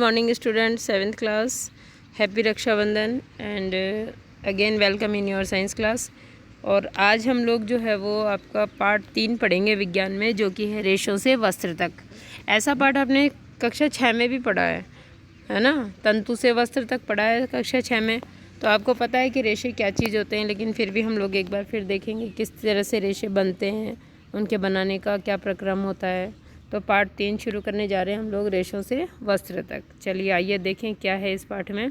Morning student, 7th class, happy Rakshabandhan and again welcome in your science class. और आज हम लोग जो है वो आपका पार्ट 3 पढ़ेंगे विज्ञान में, जो कि है रेशों से वस्त्र तक। ऐसा पार्ट आपने कक्षा 6 में भी पढ़ा है ना, तंतु से वस्त्र तक पढ़ा है कक्षा 6 में। तो आपको पता है कि रेशे क्या चीज़ होते हैं, लेकिन फिर भी हम लोग एक बार फिर देखेंगे किस तरह से रेशे बनते हैं, उनके बनाने का क्या प्रक्रम होता है। तो पार्ट 3 शुरू करने जा रहे हैं हम लोग, रेशों से वस्त्र तक। चलिए आइए देखें क्या है इस पाठ में।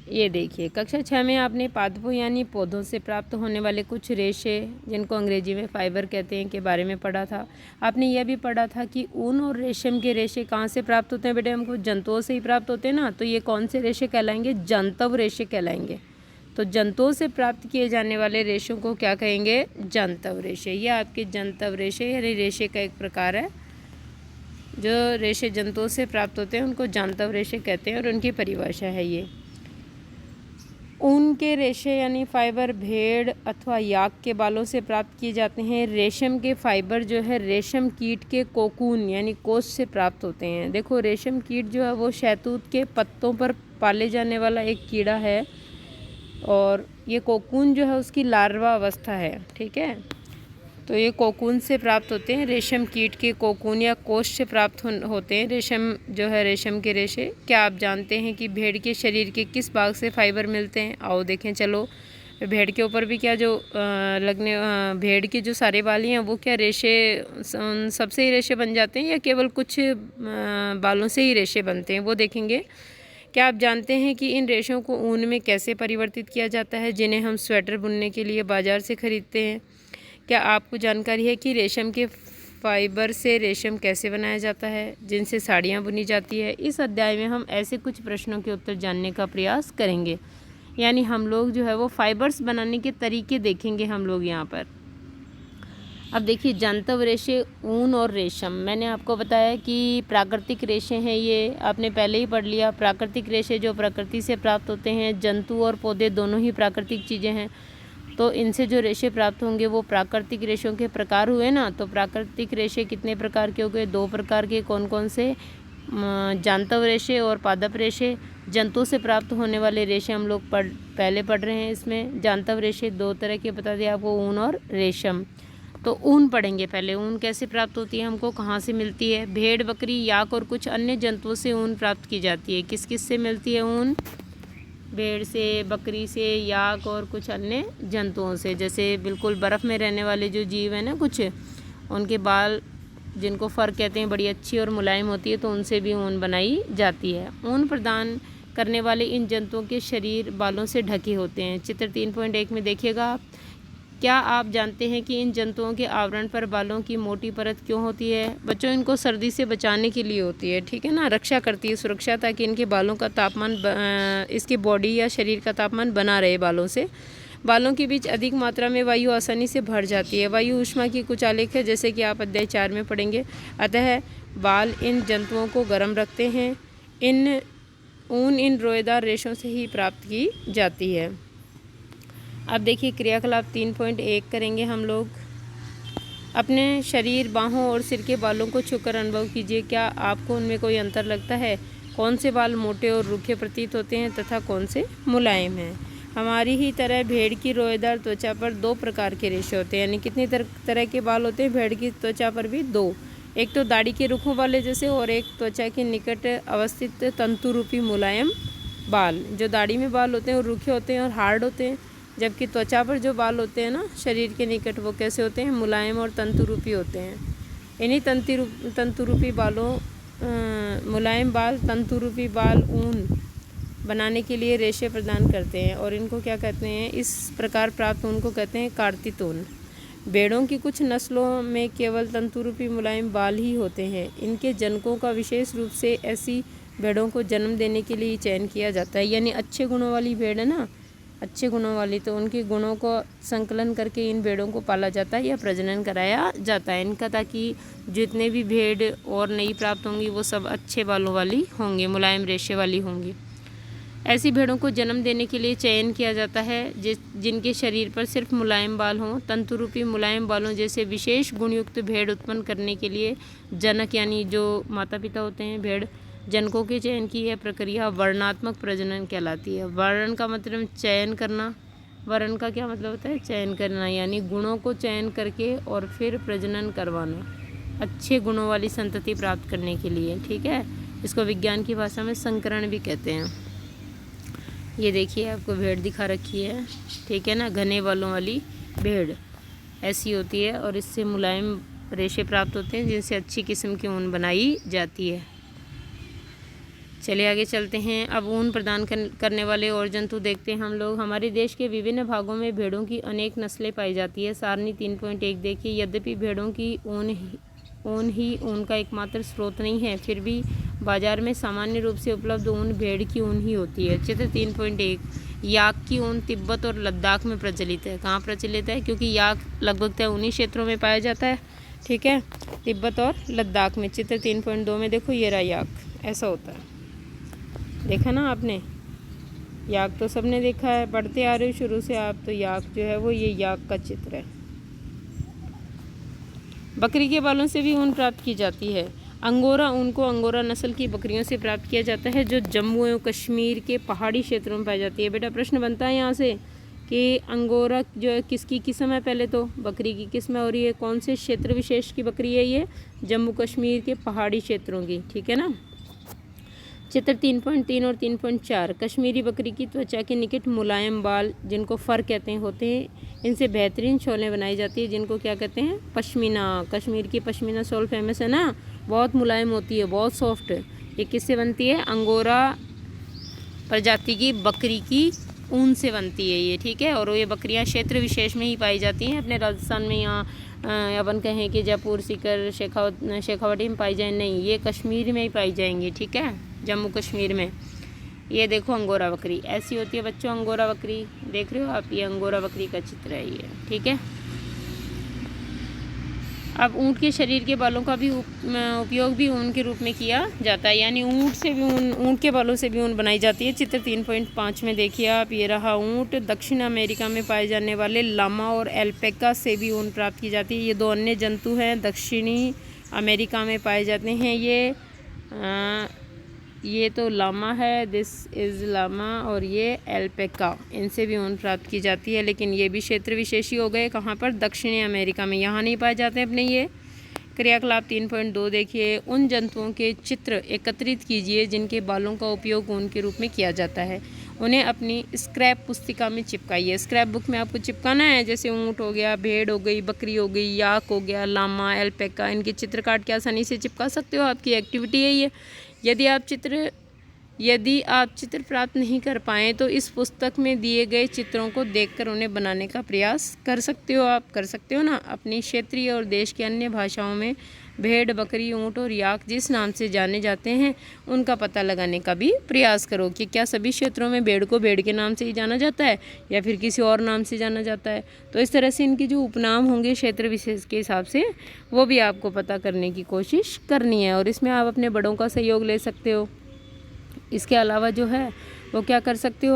ये देखिए, कक्षा 6 में आपने पादपों यानी पौधों से प्राप्त होने वाले कुछ रेशे, जिनको अंग्रेजी में फाइबर कहते हैं, के बारे में पढ़ा था। आपने यह भी पढ़ा था कि ऊन और रेशम के रेशे कहाँ से प्राप्त होते हैं बेटे, हमको जंतुओं से ही प्राप्त होते हैं ना। तो ये कौन से रेशे कहलाएंगे, जंतव रेशे कहलाएंगे। तो जंतुओं से प्राप्त किए जाने वाले रेशों को क्या कहेंगे, जंतव रेशे। ये आपके जंतव रेशे यानी रेशे का एक प्रकार है। जो रेशे जंतुओं से प्राप्त होते हैं उनको जंतव रेशे कहते हैं, और उनकी परिभाषा है ये। ऊन के रेशे यानी फाइबर भेड़ अथवा याक के बालों से प्राप्त किए जाते हैं। रेशम के फाइबर जो है रेशम कीट के कोकून यानी कोश से प्राप्त होते हैं। देखो, रेशम कीट जो है वो शहतूत के पत्तों पर पाले जाने वाला एक कीड़ा है, और ये कोकून जो है उसकी लार्वा अवस्था है, ठीक है। तो ये कोकून से प्राप्त होते हैं, रेशम कीट के कोकून या कोश से प्राप्त होते हैं रेशम जो है रेशम के रेशे। क्या आप जानते हैं कि भेड़ के शरीर के किस भाग से फाइबर मिलते हैं? आओ देखें। चलो, भेड़ के ऊपर भी क्या जो भेड़ के जो सारे बाल हैं वो क्या रेशे सबसे ही रेशे बन जाते हैं, या केवल कुछ बालों से ही रेशे बनते हैं, वो देखेंगे। क्या आप जानते हैं कि इन रेशों को ऊन में कैसे परिवर्तित किया जाता है, जिन्हें हम स्वेटर बुनने के लिए बाजार से खरीदते हैं? क्या आपको जानकारी है कि रेशम के फाइबर से रेशम कैसे बनाया जाता है, जिनसे साड़ियाँ बुनी जाती है? इस अध्याय में हम ऐसे कुछ प्रश्नों के उत्तर जानने का प्रयास करेंगे, यानी हम लोग जो है वो फाइबर्स बनाने के तरीके देखेंगे हम लोग यहाँ पर। अब देखिए, जंतव रेशे, ऊन और रेशम। मैंने आपको बताया कि प्राकृतिक रेशे हैं, ये आपने पहले ही पढ़ लिया। प्राकृतिक रेशे जो प्रकृति से प्राप्त होते हैं, जंतु और पौधे दोनों ही प्राकृतिक चीज़ें हैं। तो इनसे जो रेशे प्राप्त होंगे वो प्राकृतिक रेशों के प्रकार हुए ना। तो प्राकृतिक रेशे कितने प्रकार के हो गए, 2 प्रकार के। कौन कौन से? जंतव रेशे और पादप रेशे। जंतु से प्राप्त होने वाले रेशे हम लोग पहले पढ़ रहे हैं। इसमें जंतव रेशे 2 तरह के बता दिए आपको, ऊन और रेशम। तो ऊन पढ़ेंगे पहले। ऊन कैसे प्राप्त होती है, हमको कहाँ से मिलती है? भेड़, बकरी, याक और कुछ अन्य जंतुओं से ऊन प्राप्त की जाती है। किस किस से मिलती है ऊन? भेड़ से, बकरी से, याक और कुछ अन्य जंतुओं से। जैसे बिल्कुल बर्फ़ में रहने वाले जो जीव हैं ना कुछ, उनके बाल जिनको फर कहते हैं बड़ी अच्छी और मुलायम होती है, तो उनसे भी ऊन बनाई जाती है। ऊन प्रदान करने वाले इन जंतुओं के शरीर बालों से ढके होते हैं। चित्र 3.1 में देखिएगा आप। क्या आप जानते हैं कि इन जंतुओं के आवरण पर बालों की मोटी परत क्यों होती है? बच्चों, इनको सर्दी से बचाने के लिए होती है, ठीक है ना। रक्षा करती है, सुरक्षा, ताकि इनके बालों का तापमान इसकी बॉडी या शरीर का तापमान बना रहे बालों से। बालों के बीच अधिक मात्रा में वायु आसानी से भर जाती है। वायु ऊष्मा की कुछ आलेख है, जैसे कि आप अध्याय 4 में पढ़ेंगे। अतः बाल इन जंतुओं को गर्म रखते हैं। ऊन इन रोएदार रेशों से ही प्राप्त की जाती है। अब देखिए, क्रियाकलाप 3.1 करेंगे हम लोग। अपने शरीर, बाहों और सिर के बालों को छूकर अनुभव कीजिए। क्या आपको उनमें कोई अंतर लगता है? कौन से बाल मोटे और रूखे प्रतीत होते हैं तथा कौन से मुलायम हैं? हमारी ही तरह भेड़ की रोएदार त्वचा पर 2 प्रकार के रेशे होते हैं। यानी कितनी तरह के बाल होते हैं भेड़ की त्वचा पर भी? 2। एक तो दाढ़ी के रुखों वाले जैसे, और एक त्वचा के निकट अवस्थित तंतु रूपी मुलायम बाल। जो दाढ़ी में बाल होते हैं वो रूखे होते हैं और हार्ड होते हैं, जबकि त्वचा पर जो बाल होते हैं ना शरीर के निकट, वो कैसे होते हैं? मुलायम और तंतुरूपी होते हैं। इन्हीं तंतुरूपी बालों मुलायम बाल, तंतुरूपी बाल ऊन बनाने के लिए रेशे प्रदान करते हैं, और इनको क्या कहते हैं? इस प्रकार प्राप्त ऊन को कहते हैं कार्तित ऊन। भेड़ों की कुछ नस्लों में केवल तंतुरूपी मुलायम बाल ही होते हैं। इनके जनकों का विशेष रूप से ऐसी भेड़ों को जन्म देने के लिए चयन किया जाता है। यानी अच्छे गुणों वाली भेड़ है ना, अच्छे गुणों वाली, तो उनके गुणों को संकलन करके इन भेड़ों को पाला जाता है या प्रजनन कराया जाता है इनका, ताकि जितने भी भेड़ और नई प्राप्त होंगी वो सब अच्छे बालों वाली होंगी, मुलायम रेशे वाली होंगी। ऐसी भेड़ों को जन्म देने के लिए चयन किया जाता है जिनके शरीर पर सिर्फ मुलायम बाल हों। तंतुरूपी मुलायम बालों जैसे विशेष गुणयुक्त भेड़ उत्पन्न करने के लिए जनक यानी जो माता पिता होते हैं भेड़ जनकों के चयन की यह प्रक्रिया वर्णात्मक प्रजनन कहलाती है। वर्ण का मतलब चयन करना, वर्ण का क्या मतलब होता है? चयन करना, यानी गुणों को चयन करके और फिर प्रजनन करवाना अच्छे गुणों वाली संतति प्राप्त करने के लिए, ठीक है। इसको विज्ञान की भाषा में संकरण भी कहते हैं। ये देखिए आपको भेड़ दिखा रखी है, ठीक है ना, घने बालों वाली भेड़ ऐसी होती है और इससे मुलायम रेशे प्राप्त होते हैं जिनसे अच्छी किस्म की ऊन बनाई जाती है। चलिए आगे चलते हैं। अब ऊन प्रदान करने वाले और जंतु देखते हैं हम लोग। हमारे देश के विभिन्न भागों में भेड़ों की अनेक नस्लें पाई जाती है। सारणी 3.1 देखिए। यद्यपि भेड़ों की ऊन ही ऊन का एकमात्र स्रोत नहीं है, फिर भी बाजार में सामान्य रूप से उपलब्ध ऊन भेड़ की ऊन ही होती है। चित्र 3.1 याक की ऊन तिब्बत और लद्दाख में प्रचलित है। कहाँ प्रचलित है? क्योंकि याक लगभग उन्हीं क्षेत्रों में पाया जाता है, ठीक है, तिब्बत और लद्दाख में। चित्र 3.2 में देखो ये रहा याक, ऐसा होता है, देखा ना आपने? याक तो सबने देखा है, पढ़ते आ रहे हो शुरू से आप, तो याक जो है वो ये याक का चित्र है। बकरी के बालों से भी ऊन प्राप्त की जाती है। अंगोरा ऊन को अंगोरा नस्ल की बकरियों से प्राप्त किया जाता है जो जम्मू एवं कश्मीर के पहाड़ी क्षेत्रों में पाई जाती है। बेटा प्रश्न बनता है यहाँ से कि अंगोरा जो है किसकी किस्म है? पहले तो बकरी की किस्म है और ये कौन से क्षेत्र विशेष की बकरी है? ये जम्मू कश्मीर के पहाड़ी क्षेत्रों की, ठीक है ना। चित्र 3.3 और 3.4 कश्मीरी बकरी की त्वचा के निकट मुलायम बाल जिनको फर कहते हैं होते हैं। इनसे बेहतरीन शॉलें बनाई जाती है जिनको क्या कहते हैं? पश्मीना। कश्मीर की पश्मीना शॉल फेमस है ना, बहुत मुलायम होती है, बहुत सॉफ्ट। ये किससे बनती है? अंगोरा प्रजाति की बकरी की ऊन से बनती है ये, ठीक है। और ये बकरियां क्षेत्र विशेष में ही पाई जाती हैं। अपने राजस्थान में यहाँ अपन कहें कि जयपुर, सीकर, शेखावटी में पाई जाए, नहीं, ये कश्मीर में ही पाई जाएंगी, ठीक है, जम्मू कश्मीर में। ये देखो अंगोरा बकरी ऐसी होती है बच्चों, अंगोरा बकरी देख रहे हो आप, ये अंगोरा बकरी का चित्र है ये, ठीक है। अब ऊँट के शरीर के बालों का भी उपयोग भी ऊन के रूप में किया जाता है, यानी ऊँट के बालों से भी ऊन बनाई जाती है। चित्र 3.5 में देखिए आप, ये रहा ऊँट। दक्षिण अमेरिका में पाए जाने वाले लामा और एल्पेका से भी ऊन प्राप्त की जाती है। ये दो अन्य जंतु हैं, दक्षिणी अमेरिका में पाए जाते हैं। ये तो लामा है, दिस इज़ लामा, और ये एल्पेका, इनसे भी ऊन प्राप्त की जाती है। लेकिन ये भी क्षेत्र विशेषी हो गए, कहाँ पर? दक्षिणी अमेरिका में, यहाँ नहीं पाए जाते अपने ये। क्रियाकलाप 3.2 देखिए। उन जंतुओं के चित्र एकत्रित कीजिए जिनके बालों का उपयोग ऊन के रूप में किया जाता है। उन्हें अपनी स्क्रैप पुस्तिका में चिपकाइए। स्क्रैप बुक में आपको चिपकाना है, जैसे ऊँट हो गया, भेड़ हो गई, बकरी हो गई, याक हो गया, लामा, एल्पेका, इनके चित्र काट के आसानी से चिपका सकते हो। आपकी एक्टिविटी है ये। यदि आप चित्र प्राप्त नहीं कर पाएँ तो इस पुस्तक में दिए गए चित्रों को देखकर उन्हें बनाने का प्रयास कर सकते हो। आप कर सकते हो ना। अपनी क्षेत्रीय और देश की अन्य भाषाओं में भेड़, बकरी, ऊँट और याक जिस नाम से जाने जाते हैं उनका पता लगाने का भी प्रयास करो कि क्या सभी क्षेत्रों में भेड़ को भेड़ के नाम से ही जाना जाता है या फिर किसी और नाम से जाना जाता है। तो इस तरह से इनके जो उपनाम होंगे क्षेत्र विशेष के हिसाब से, वो भी आपको पता करने की कोशिश करनी है और इसमें आप अपने बड़ों का सहयोग ले सकते हो। इसके अलावा जो है वो क्या कर सकते हो,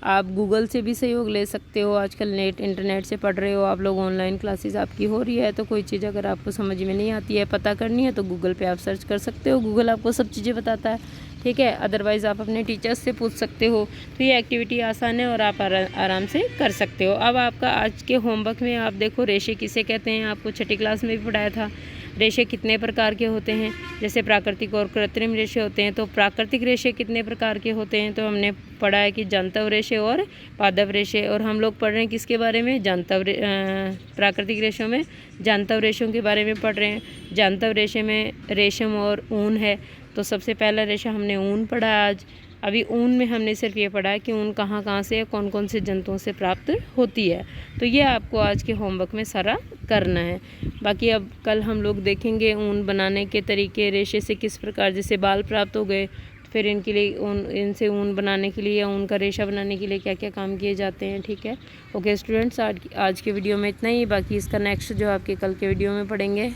आप गूगल से भी सहयोग ले सकते हो। आजकल इंटरनेट से पढ़ रहे हो आप लोग, ऑनलाइन क्लासेस आपकी हो रही है, तो कोई चीज़ अगर आपको समझ में नहीं आती है, पता करनी है, तो गूगल पे आप सर्च कर सकते हो। गूगल आपको सब चीज़ें बताता है, ठीक है। अदरवाइज़ आप अपने टीचर्स से पूछ सकते हो। तो ये एक्टिविटी आसान है और आप आराम से कर सकते हो। अब आपका आज के होमवर्क में आप देखो, रेशे किसे कहते हैं, आपको छठी क्लास में भी पढ़ाया था। रेशे कितने प्रकार के होते हैं, जैसे प्राकृतिक और कृत्रिम रेशे होते हैं। तो प्राकृतिक रेशे कितने प्रकार के होते हैं, तो हमने पढ़ा है कि जांतव रेशे और पादप रेशे। और हम लोग पढ़ रहे हैं किसके बारे में? प्राकृतिक रेशों में जांतव रेशों के बारे में पढ़ रहे हैं। जांतव रेशे में रेशम और ऊन है। तो सबसे पहला रेशा हमने ऊन पढ़ा आज। अभी ऊन में हमने सिर्फ ये पढ़ा है कि ऊन कहाँ कहाँ से, कौन कौन से जंतुओं से प्राप्त होती है। तो ये आपको आज के होमवर्क में सारा करना है। बाकी अब कल हम लोग देखेंगे ऊन बनाने के तरीके, रेशे से किस प्रकार, जैसे बाल प्राप्त हो गए, फिर इनके लिए इनसे ऊन बनाने के लिए या ऊन का रेशा बनाने के लिए क्या क्या काम किए जाते हैं, ठीक है। ओके स्टूडेंट्स, आज के वीडियो में इतना ही। बाकी इसका नेक्स्ट जो आपके कल के वीडियो में पढ़ेंगे।